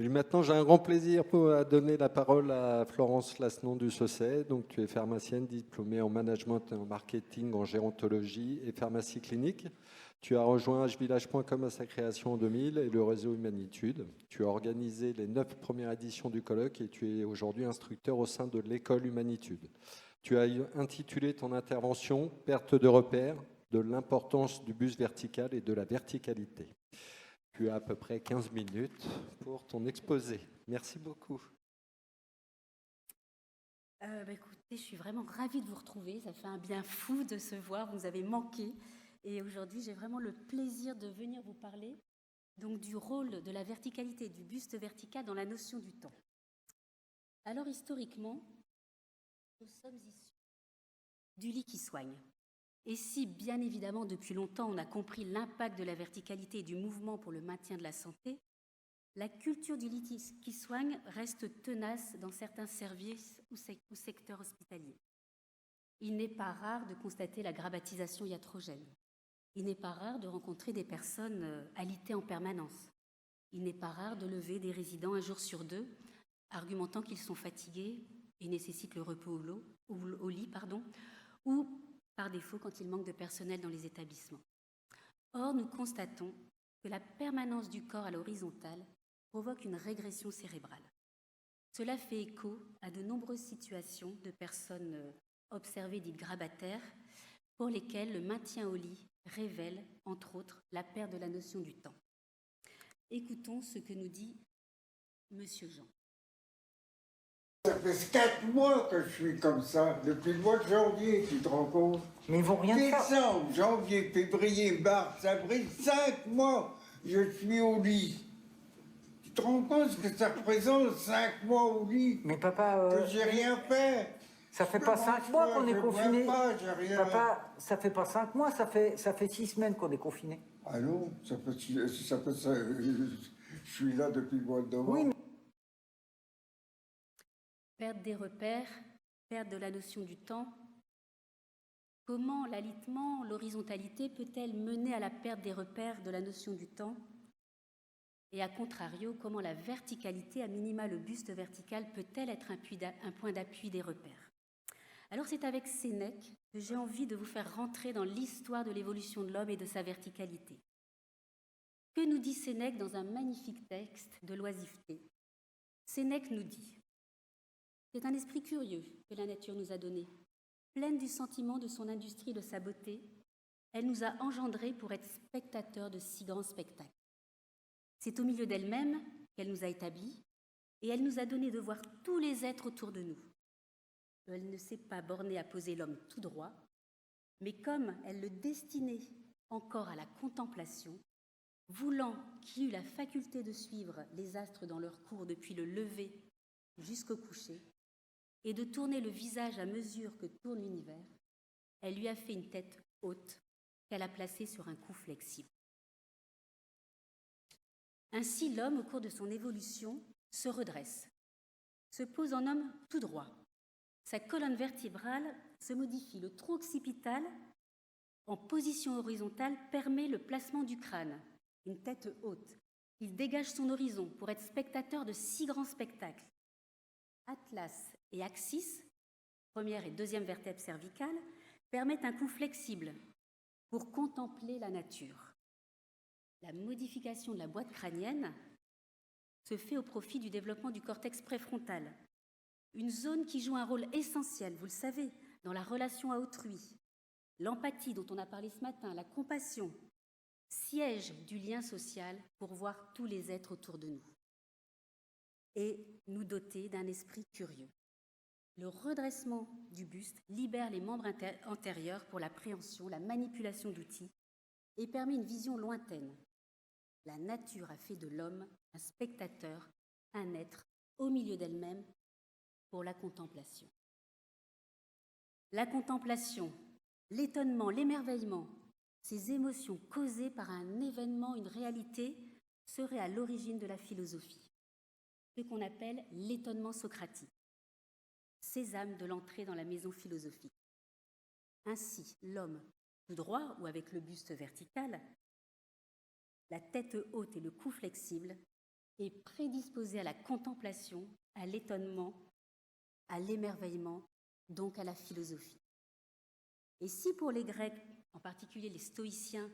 Et maintenant, j'ai un grand plaisir à donner la parole à Florence Lasnon du Sausset. Donc, tu es pharmacienne diplômée en management et en marketing, en gérontologie et pharmacie clinique. Tu as rejoint hvillage.com à sa création en 2000 et le réseau Humanitude. Tu as organisé les 9 premières éditions du colloque et tu es aujourd'hui instructeur au sein de l'école Humanitude. Tu as intitulé ton intervention « Perte de repères, de l'importance du bus vertical et de la verticalité ». Tu as à peu près 15 minutes pour ton exposé. Merci beaucoup. Écoutez, je suis vraiment ravie de vous retrouver. Ça fait un bien fou de se voir. Vous avez manqué. Et aujourd'hui, j'ai vraiment le plaisir de venir vous parler donc, du rôle de la verticalité, du buste vertical dans la notion du temps. Alors, historiquement, nous sommes issus du lit qui soigne. Et si, bien évidemment, depuis longtemps, on a compris l'impact de la verticalité et du mouvement pour le maintien de la santé, la culture du lit qui soigne reste tenace dans certains services ou secteurs hospitaliers. Il n'est pas rare de constater la grabbatisation iatrogène. Il n'est pas rare de rencontrer des personnes alitées en permanence. Il n'est pas rare de lever des résidents un jour sur deux, argumentant qu'ils sont fatigués et nécessitent le repos au lit, ou par défaut quand il manque de personnel dans les établissements. Or, nous constatons que la permanence du corps à l'horizontale provoque une régression cérébrale. Cela fait écho à de nombreuses situations de personnes observées dites grabataires, pour lesquelles le maintien au lit révèle, entre autres, la perte de la notion du temps. Écoutons ce que nous dit Monsieur Jean. Ça fait 4 mois que je suis comme ça, depuis le mois de janvier, tu te rends compte? Mais ils vont rien faire. Décembre, janvier, février, mars, avril, 5 mois, je suis au lit. Tu te rends compte ce que ça représente, 5 mois au lit? Mais papa, Que j'ai rien fait. ça fait pas 5 mois qu'on est confiné. J'ai rien... Papa, ça fait pas 5 mois, ça fait 6 semaines qu'on est confiné. Ah non, je suis là depuis le mois de novembre. Oui, mais... Perte des repères, perte de la notion du temps. Comment l'alitement, l'horizontalité peut-elle mener à la perte des repères de la notion du temps? Et à contrario, comment la verticalité, à minima le buste vertical, peut-elle être un point d'appui des repères? Alors c'est avec Sénèque que j'ai envie de vous faire rentrer dans l'histoire de l'évolution de l'homme et de sa verticalité. Que nous dit Sénèque dans un magnifique texte de l'oisiveté? Sénèque nous dit: c'est un esprit curieux que la nature nous a donné. Pleine du sentiment de son industrie et de sa beauté, elle nous a engendrés pour être spectateurs de si grands spectacles. C'est au milieu d'elle-même qu'elle nous a établis et elle nous a donné de voir tous les êtres autour de nous. Elle ne s'est pas bornée à poser l'homme tout droit, mais comme elle le destinait encore à la contemplation, voulant qu'il eût la faculté de suivre les astres dans leur cours depuis le lever jusqu'au coucher, et de tourner le visage à mesure que tourne l'univers, elle lui a fait une tête haute qu'elle a placée sur un cou flexible. Ainsi, l'homme, au cours de son évolution, se redresse, se pose en homme tout droit. Sa colonne vertébrale se modifie. Le tronc occipital, en position horizontale, permet le placement du crâne, une tête haute. Il dégage son horizon pour être spectateur de 6 grands spectacles. Atlas et axis, première et deuxième vertèbre cervicale, permettent un cou flexible pour contempler la nature. La modification de la boîte crânienne se fait au profit du développement du cortex préfrontal, une zone qui joue un rôle essentiel, vous le savez, dans la relation à autrui, l'empathie dont on a parlé ce matin, la compassion, siège du lien social pour voir tous les êtres autour de nous et nous doter d'un esprit curieux. Le redressement du buste libère les membres antérieurs pour la préhension, la manipulation d'outils et permet une vision lointaine. La nature a fait de l'homme un spectateur, un être au milieu d'elle-même pour la contemplation. La contemplation, l'étonnement, l'émerveillement, ces émotions causées par un événement, une réalité, seraient à l'origine de la philosophie, ce qu'on appelle l'étonnement socratique, sésame de l'entrée dans la maison philosophique. Ainsi, l'homme, tout droit ou avec le buste vertical, la tête haute et le cou flexible, est prédisposé à la contemplation, à l'étonnement, à l'émerveillement, donc à la philosophie. Et si pour les Grecs, en particulier les stoïciens,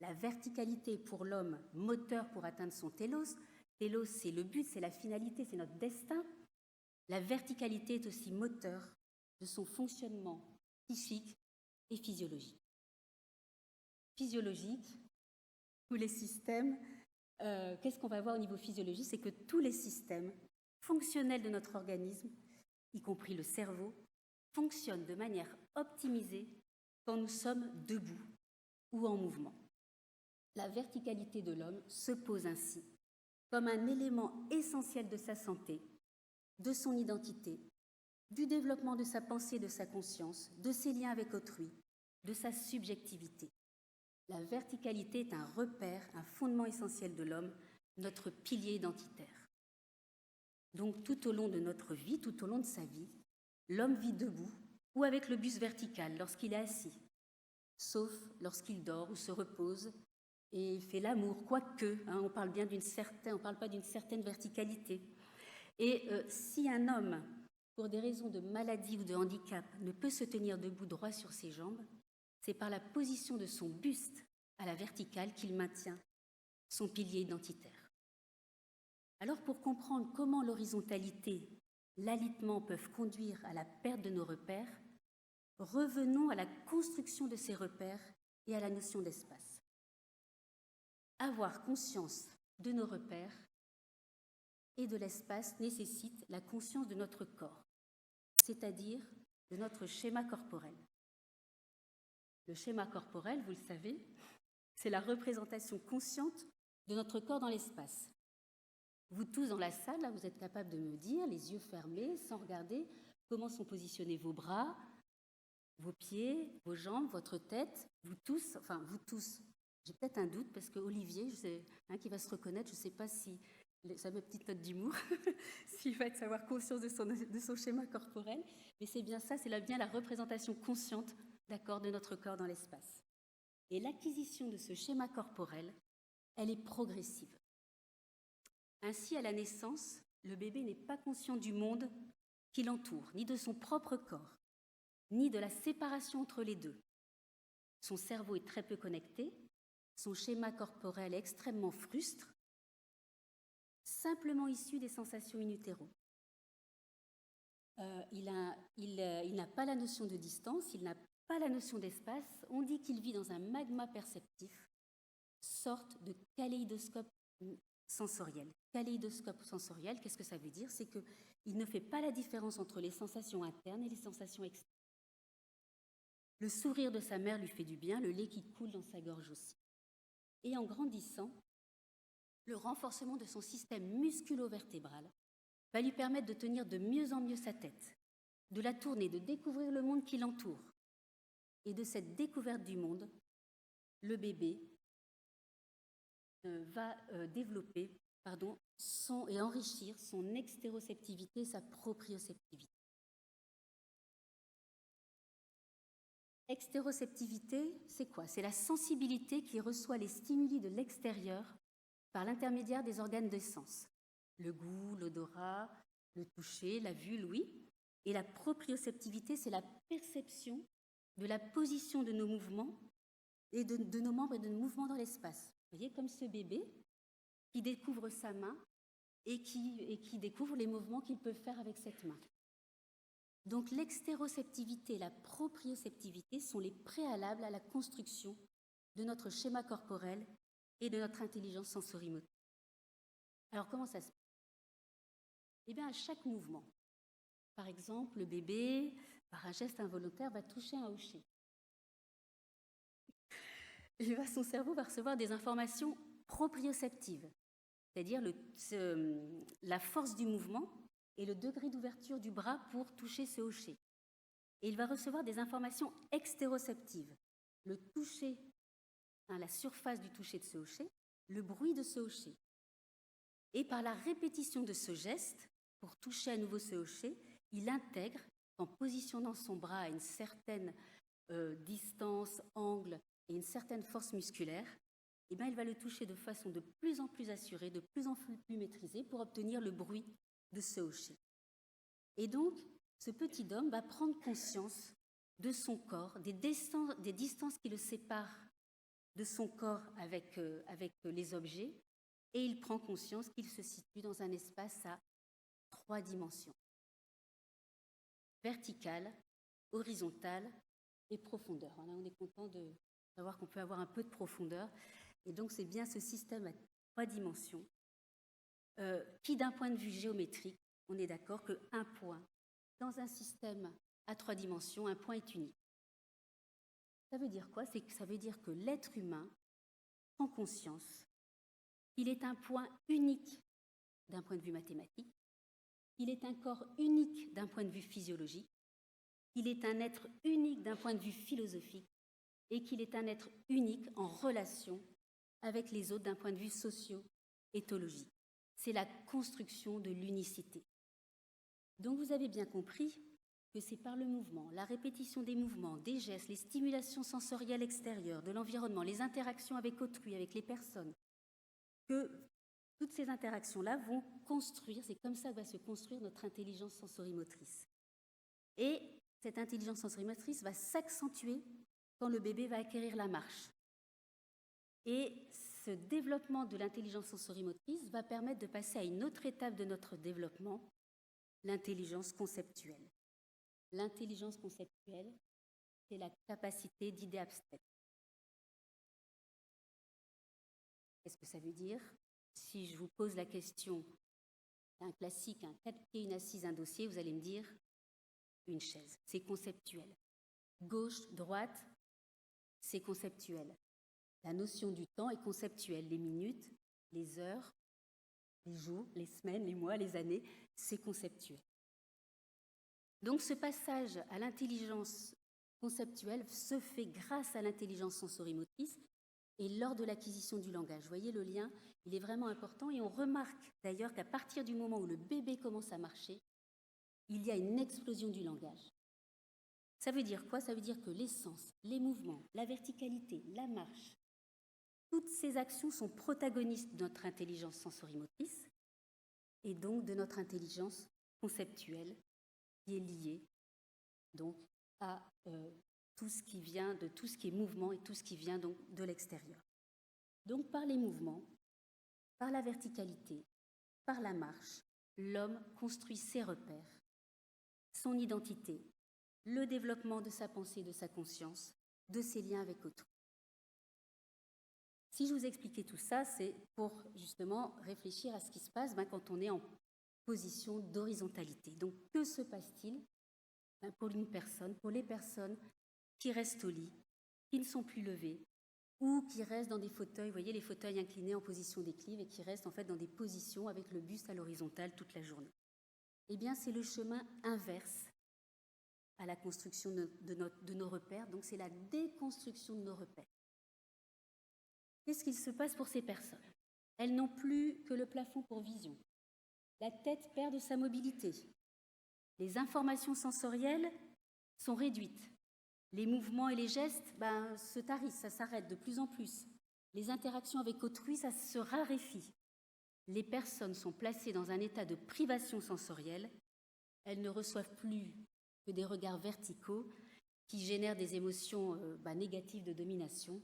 la verticalité est pour l'homme moteur pour atteindre son télos, télos c'est le but, c'est la finalité, c'est notre destin, la verticalité est aussi moteur de son fonctionnement psychique et physiologique. Physiologique, tous les systèmes, qu'est-ce qu'on va voir au niveau physiologique? C'est que tous les systèmes fonctionnels de notre organisme, y compris le cerveau, fonctionnent de manière optimisée quand nous sommes debout ou en mouvement. La verticalité de l'homme se pose ainsi comme un élément essentiel de sa santé, de son identité, du développement de sa pensée, de sa conscience, de ses liens avec autrui, de sa subjectivité. La verticalité est un repère, un fondement essentiel de l'homme, notre pilier identitaire. Donc tout au long de notre vie, tout au long de sa vie, l'homme vit debout ou avec le buste vertical lorsqu'il est assis, sauf lorsqu'il dort ou se repose et fait l'amour, quoique, on parle bien on parle pas d'une certaine verticalité. Et si un homme, pour des raisons de maladie ou de handicap, ne peut se tenir debout droit sur ses jambes, c'est par la position de son buste à la verticale qu'il maintient son pilier identitaire. Alors pour comprendre comment l'horizontalité, l'alitement peuvent conduire à la perte de nos repères, revenons à la construction de ces repères et à la notion d'espace. Avoir conscience de nos repères et de l'espace nécessite la conscience de notre corps, c'est-à-dire de notre schéma corporel. Le schéma corporel, vous le savez, c'est la représentation consciente de notre corps dans l'espace. Vous tous dans la salle, là, vous êtes capables de me dire, les yeux fermés, sans regarder, comment sont positionnés vos bras, vos pieds, vos jambes, votre tête, vous tous, j'ai peut-être un doute parce que Olivier, je sais, qui va se reconnaître, je ne sais pas si, ça ma petite note d'humour, s'il va avoir conscience de son schéma corporel, mais c'est bien ça, c'est bien la représentation consciente, d'accord, de notre corps dans l'espace. Et l'acquisition de ce schéma corporel, elle est progressive. Ainsi, à la naissance, le bébé n'est pas conscient du monde qui l'entoure, ni de son propre corps, ni de la séparation entre les deux. Son cerveau est très peu connecté, son schéma corporel est extrêmement frustre, simplement issu des sensations in utero. Il n'a pas la notion de distance, il n'a pas la notion d'espace. On dit qu'il vit dans un magma perceptif, sorte de kaléidoscope sensoriel. Kaléidoscope sensoriel, qu'est-ce que ça veut dire? C'est qu'il ne fait pas la différence entre les sensations internes et les sensations externes. Le sourire de sa mère lui fait du bien, le lait qui coule dans sa gorge aussi. Et en grandissant, le renforcement de son système musculo-vertébral va lui permettre de tenir de mieux en mieux sa tête, de la tourner, de découvrir le monde qui l'entoure. Et de cette découverte du monde, le bébé va développer et enrichir son extéroceptivité, sa proprioceptivité. Extéroceptivité, c'est quoi? C'est la sensibilité qui reçoit les stimuli de l'extérieur par l'intermédiaire des organes des sens. Le goût, l'odorat, le toucher, la vue, l'ouïe. Et la proprioceptivité, c'est la perception de la position de nos mouvements et de nos membres et de nos mouvements dans l'espace. Vous voyez, comme ce bébé qui découvre sa main et qui découvre les mouvements qu'il peut faire avec cette main. Donc l'extéroceptivité et la proprioceptivité sont les préalables à la construction de notre schéma corporel et de notre intelligence sensorimotrice. Alors comment ça se passe? Eh bien à chaque mouvement, par exemple le bébé, par un geste involontaire, va toucher un hocher. Son cerveau va recevoir des informations proprioceptives, c'est-à-dire la force du mouvement et le degré d'ouverture du bras pour toucher ce hocher. Et il va recevoir des informations extéroceptives, le toucher, la surface du toucher de ce hocher, le bruit de ce hocher. Et par la répétition de ce geste, pour toucher à nouveau ce hocher, il intègre, en positionnant son bras à une certaine distance, angle et une certaine force musculaire, eh bien, il va le toucher de façon de plus en plus assurée, de plus en plus maîtrisée pour obtenir le bruit de ce hocher. Et donc, ce petit homme va prendre conscience de son corps, des distances qui le séparent de son corps avec les objets, et il prend conscience qu'il se situe dans un espace à 3 dimensions. Verticale, horizontale et profondeur. Là, on est content de savoir qu'on peut avoir un peu de profondeur. Et donc, c'est bien ce système à 3 dimensions qui, d'un point de vue géométrique, on est d'accord qu'un point, dans un système à 3 dimensions, un point est unique. Ça veut dire quoi? Ça veut dire que l'être humain prend conscience qu'il est un point unique d'un point de vue mathématique, il est un corps unique d'un point de vue physiologique, il est un être unique d'un point de vue philosophique et qu'il est un être unique en relation avec les autres d'un point de vue socio-éthologique. C'est la construction de l'unicité. Donc vous avez bien compris que c'est par le mouvement, la répétition des mouvements, des gestes, les stimulations sensorielles extérieures, de l'environnement, les interactions avec autrui, avec les personnes, que toutes ces interactions-là vont construire, c'est comme ça que va se construire notre intelligence sensorimotrice. Et cette intelligence sensorimotrice va s'accentuer quand le bébé va acquérir la marche. Et ce développement de l'intelligence sensorimotrice va permettre de passer à une autre étape de notre développement, l'intelligence conceptuelle. L'intelligence conceptuelle, c'est la capacité d'idées abstraites. Qu'est-ce que ça veut dire? Si je vous pose la question, un classique, un 4 pieds, une assise, un dossier, vous allez me dire une chaise. C'est conceptuel. Gauche, droite, c'est conceptuel. La notion du temps est conceptuelle. Les minutes, les heures, les jours, les semaines, les mois, les années, c'est conceptuel. Donc ce passage à l'intelligence conceptuelle se fait grâce à l'intelligence sensorimotrice et lors de l'acquisition du langage. Vous voyez, le lien, il est vraiment important et on remarque d'ailleurs qu'à partir du moment où le bébé commence à marcher, il y a une explosion du langage. Ça veut dire quoi? Ça veut dire que les sens, les mouvements, la verticalité, la marche, toutes ces actions sont protagonistes de notre intelligence sensorimotrice et donc de notre intelligence conceptuelle qui est liée donc à tout ce qui vient de tout ce qui est mouvement et tout ce qui vient donc de l'extérieur. Donc par les mouvements, par la verticalité, par la marche, l'homme construit ses repères, son identité, le développement de sa pensée, de sa conscience, de ses liens avec autrui. Si je vous expliquais tout ça, c'est pour justement réfléchir à ce qui se passe quand on est en position d'horizontalité. Donc, que se passe-t-il pour une personne, pour les personnes qui restent au lit, qui ne sont plus levées, ou qui restent dans des fauteuils, vous voyez les fauteuils inclinés en position d'équilibre et qui restent en fait dans des positions avec le buste à l'horizontale toute la journée. Eh bien, c'est le chemin inverse à la construction de nos repères, donc c'est la déconstruction de nos repères. Qu'est-ce qu'il se passe pour ces personnes? Elles n'ont plus que le plafond pour vision. La tête perd de sa mobilité. Les informations sensorielles sont réduites. Les mouvements et les gestes se tarissent, ça s'arrête de plus en plus. Les interactions avec autrui, ça se raréfie. Les personnes sont placées dans un état de privation sensorielle. Elles ne reçoivent plus que des regards verticaux qui génèrent des émotions négatives de domination.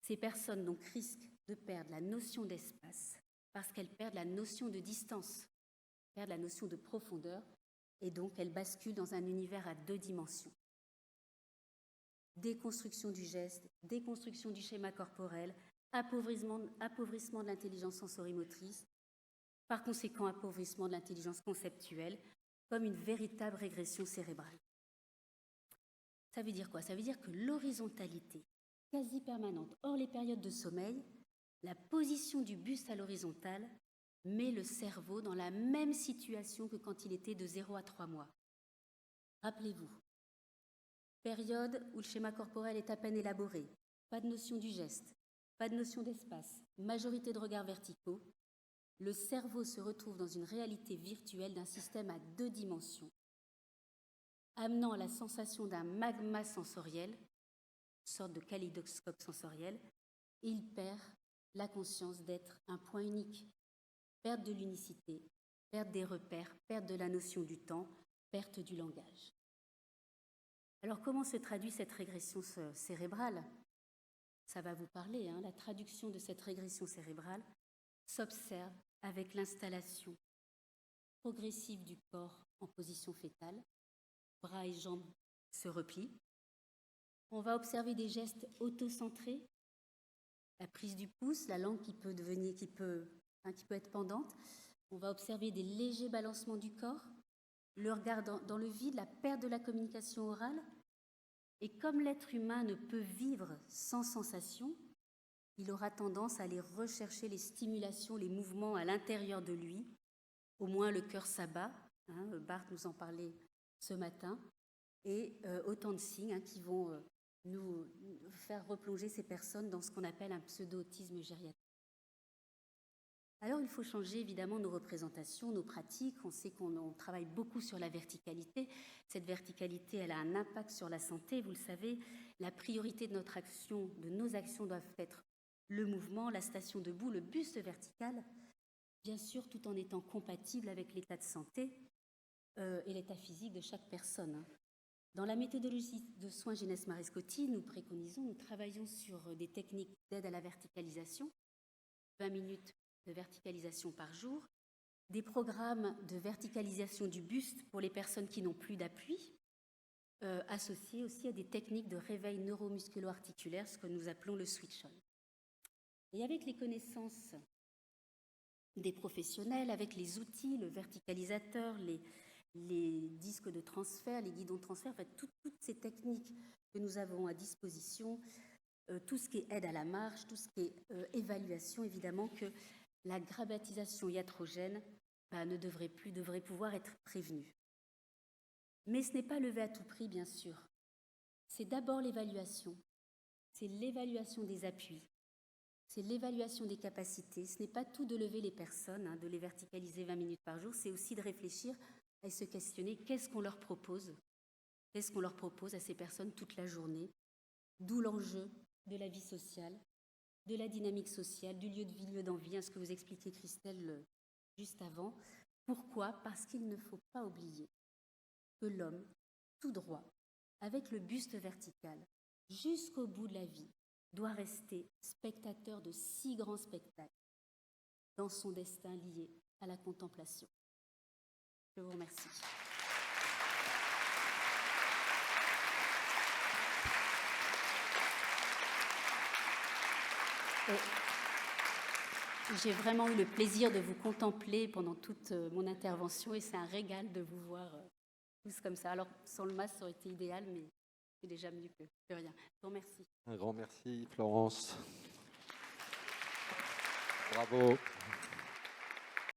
Ces personnes donc risquent de perdre la notion d'espace parce qu'elles perdent la notion de distance, perdent la notion de profondeur et donc elles basculent dans un univers à 2 dimensions. Déconstruction du geste, déconstruction du schéma corporel, appauvrissement de l'intelligence sensorimotrice, par conséquent appauvrissement de l'intelligence conceptuelle, comme une véritable régression cérébrale. Ça veut dire quoi? Ça veut dire que l'horizontalité quasi permanente, hors les périodes de sommeil, la position du buste à l'horizontale met le cerveau dans la même situation que quand il était de 0 à 3 mois. Rappelez-vous, période où le schéma corporel est à peine élaboré, pas de notion du geste, pas de notion d'espace, majorité de regards verticaux, le cerveau se retrouve dans une réalité virtuelle d'un système à 2 dimensions, amenant à la sensation d'un magma sensoriel, sorte de kaléidoscope sensoriel, et il perd la conscience d'être un point unique. Perte de l'unicité, perte des repères, perte de la notion du temps, perte du langage. Alors comment se traduit cette régression cérébrale? Ça va vous parler, hein. La traduction de cette régression cérébrale s'observe avec l'installation progressive du corps en position fétale, bras et jambes se replient. On va observer des gestes autocentrés, la prise du pouce, la langue qui peut être pendante. On va observer des légers balancements du corps, le regard dans le vide, la perte de la communication orale. Et comme l'être humain ne peut vivre sans sensation, il aura tendance à aller rechercher les stimulations, les mouvements à l'intérieur de lui. Au moins le cœur s'abat, hein, Barthes nous en parlait ce matin, et autant de signes qui vont nous faire replonger ces personnes dans ce qu'on appelle un pseudo-autisme gériatrique. Alors il faut changer évidemment nos représentations, nos pratiques. On sait qu'on travaille beaucoup sur la verticalité. Cette verticalité, elle a un impact sur la santé. Vous le savez, la priorité de nos actions doivent être le mouvement, la station debout, le buste vertical, bien sûr tout en étant compatible avec l'état de santé et l'état physique de chaque personne. Dans la méthodologie de soins Ginesse-Marescotti, nous travaillons sur des techniques d'aide à la verticalisation, 20 minutes de verticalisation par jour, des programmes de verticalisation du buste pour les personnes qui n'ont plus d'appui, associés aussi à des techniques de réveil neuromusculo-articulaire, ce que nous appelons le switch-on. Et avec les connaissances des professionnels, avec les outils, le verticalisateur, les disques de transfert, les guidons de transfert, en fait, toutes ces techniques que nous avons à disposition, tout ce qui est aide à la marche, tout ce qui est évaluation, évidemment que la grabbatisation iatrogène devrait pouvoir être prévenue. Mais ce n'est pas levé à tout prix, bien sûr. C'est d'abord l'évaluation. C'est l'évaluation des appuis. C'est l'évaluation des capacités. Ce n'est pas tout de lever les personnes, de les verticaliser 20 minutes par jour. C'est aussi de réfléchir et se questionner qu'est-ce qu'on leur propose. Qu'est-ce qu'on leur propose à ces personnes toute la journée? D'où l'enjeu de la vie sociale, de la dynamique sociale, du lieu de vie, lieu d'envie, ce que vous expliquez, Christelle, juste avant. Pourquoi? Parce qu'il ne faut pas oublier que l'homme, tout droit, avec le buste vertical, jusqu'au bout de la vie, doit rester spectateur de 6 grands spectacles dans son destin lié à la contemplation. Je vous remercie. J'ai vraiment eu le plaisir de vous contempler pendant toute mon intervention et c'est un régal de vous voir tous comme ça. Alors, sans le masque, ça aurait été idéal, mais c'est déjà mieux que rien. Je vous remercie. Un grand merci, Florence. Bravo.